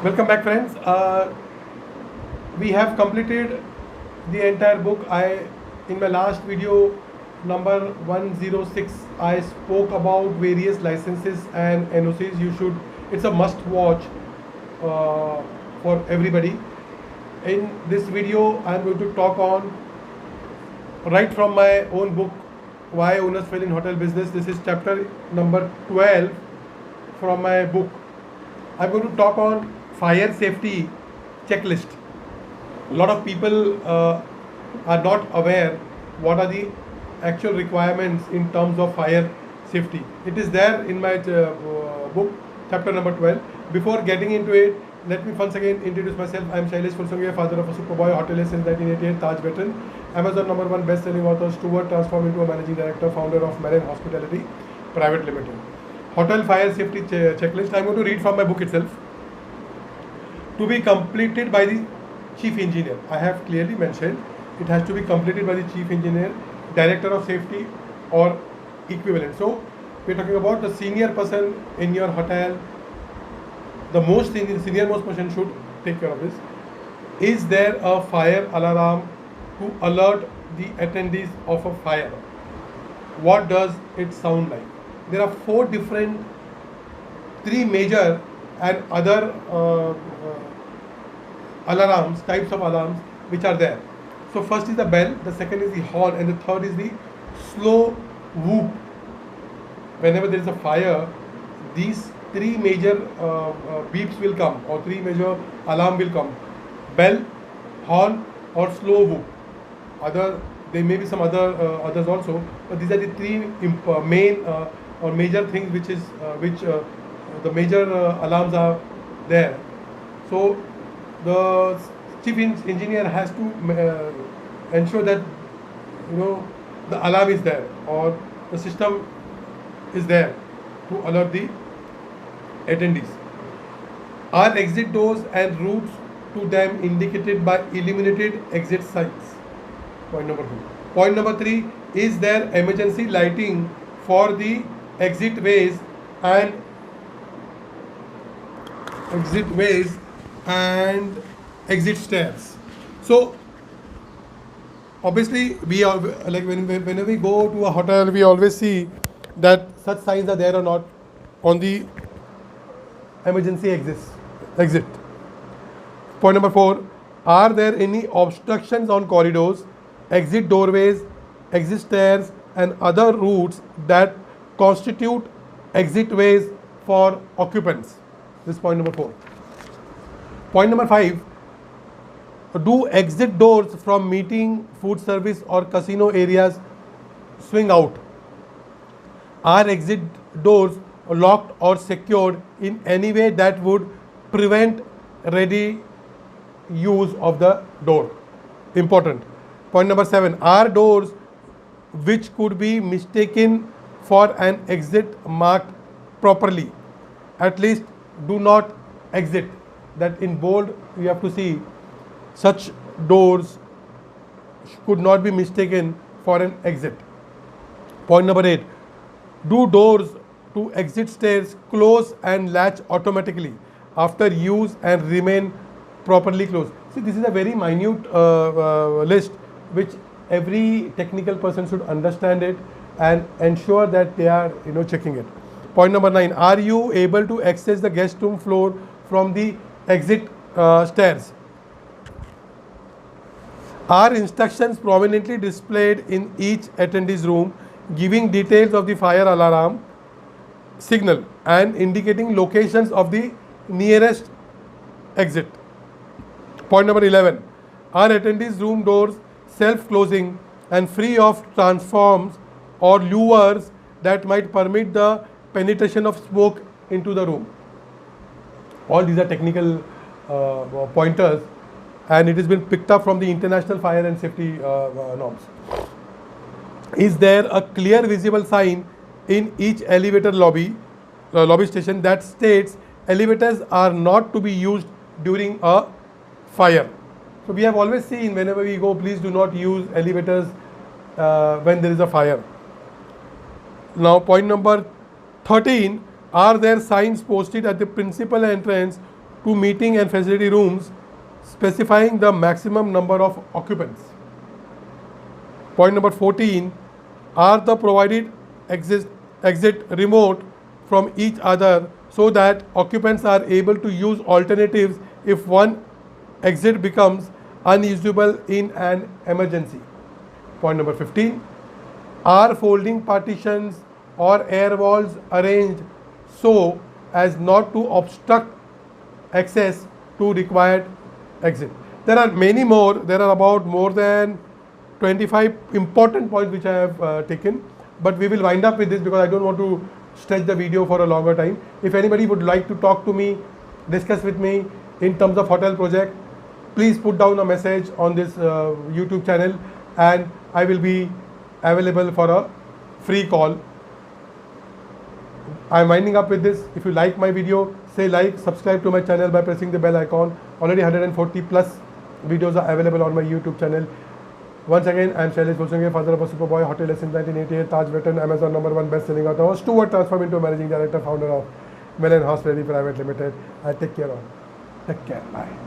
Welcome back, friends. We have completed the entire book. In my last video, number 106, I spoke about various licenses and NOCs. It's a must watch for everybody. In this video, I'm going to talk on right from my own book, Why Owners Fail in Hotel Business. This is chapter number 12 from my book. I'm going to talk on fire safety checklist. A lot of people are not aware what are the actual requirements in terms of fire safety. It is there in my book, chapter number 12. Before getting into it, let me once again introduce myself. I am Shailesh Fulsangia, father of a Superboy, hotelier since 1988, Taj veteran, Amazon number 1 best-selling author, steward, transformed into a managing director, founder of Marine Hospitality Private Limited. Hotel fire safety checklist. I am going to read from my book itself. To be completed by the chief engineer. I have clearly mentioned it has to be completed by the chief engineer, director of safety, or equivalent. So we're talking about the senior person in your hotel. The senior most person should take care of this. Is there a fire alarm to alert the attendees of a fire? What does it sound like? There are three major and other alarms, types of alarms which are there. So first is the bell, the second is the horn, and the third is the slow whoop. Whenever there is a fire, these three major beeps will come, or three major alarm will come: bell, horn, or slow whoop. There may be some others also, but these are the three main or major things which the major alarms are there. So the chief engineer has to ensure that the alarm is there, or the system is there to alert the attendees. Are exit doors and routes to them indicated by illuminated exit signs? Point number 2. Point number 3, is there emergency lighting for the exit ways and exit stairs? So obviously we are like whenever we go to a hotel, we always see that such signs are there or not on the emergency exit. Point number 4, are there any obstructions on corridors, exit doorways, exit stairs, and other routes that constitute exit ways for occupants? This is point number 4. Point number 5, do exit doors from meeting, food service, or casino areas swing out? Are exit doors locked or secured in any way that would prevent ready use of the door? Important. Point number 7, are doors which could be mistaken for an exit marked properly? At least do not exit. That in bold you have to see such doors could not be mistaken for an exit. Point number 8, do doors to exit stairs close and latch automatically after use and remain properly closed? See, this is a very minute list which every technical person should understand it and ensure that they are checking it. Point number 9, are you able to access the guest room floor from the exit stairs? Are instructions prominently displayed in each attendee's room giving details of the fire alarm signal and indicating locations of the nearest exit? Point number 11, are attendees' room doors self-closing and free of transforms or levers that might permit the penetration of smoke into the room? All these are technical pointers, and it has been picked up from the international fire and safety norms. Is there a clear visible sign in each elevator lobby station that states elevators are not to be used during a fire? So we have always seen, whenever we go, please do not use elevators when there is a fire. Now point number 13, are there signs posted at the principal entrance to meeting and facility rooms, specifying the maximum number of occupants. Point number 14, are the provided exit remote from each other so that occupants are able to use alternatives if one exit becomes unusable in an emergency. Point number 15, are folding partitions or air walls arranged so as not to obstruct access to required exit. There are many more. There are about more than 25 important points which I have taken, but we will wind up with this because I don't want to stretch the video for a longer time. If anybody would like to talk to me, discuss with me in terms of hotel project, please put down a message on this YouTube channel and I will be available for a free call. I am winding up with this. If you like my video, say like, subscribe to my channel by pressing the bell icon. Already 140 plus videos are available on my YouTube channel. Once again, I am Shailesh Gulshange, father of a superboy, Hotel since 1988, Taj veteran, Amazon #1 best-selling author, Stuart transformed into a managing director, founder of Milan Hospitality Private Limited. I take care all. Take care. Bye.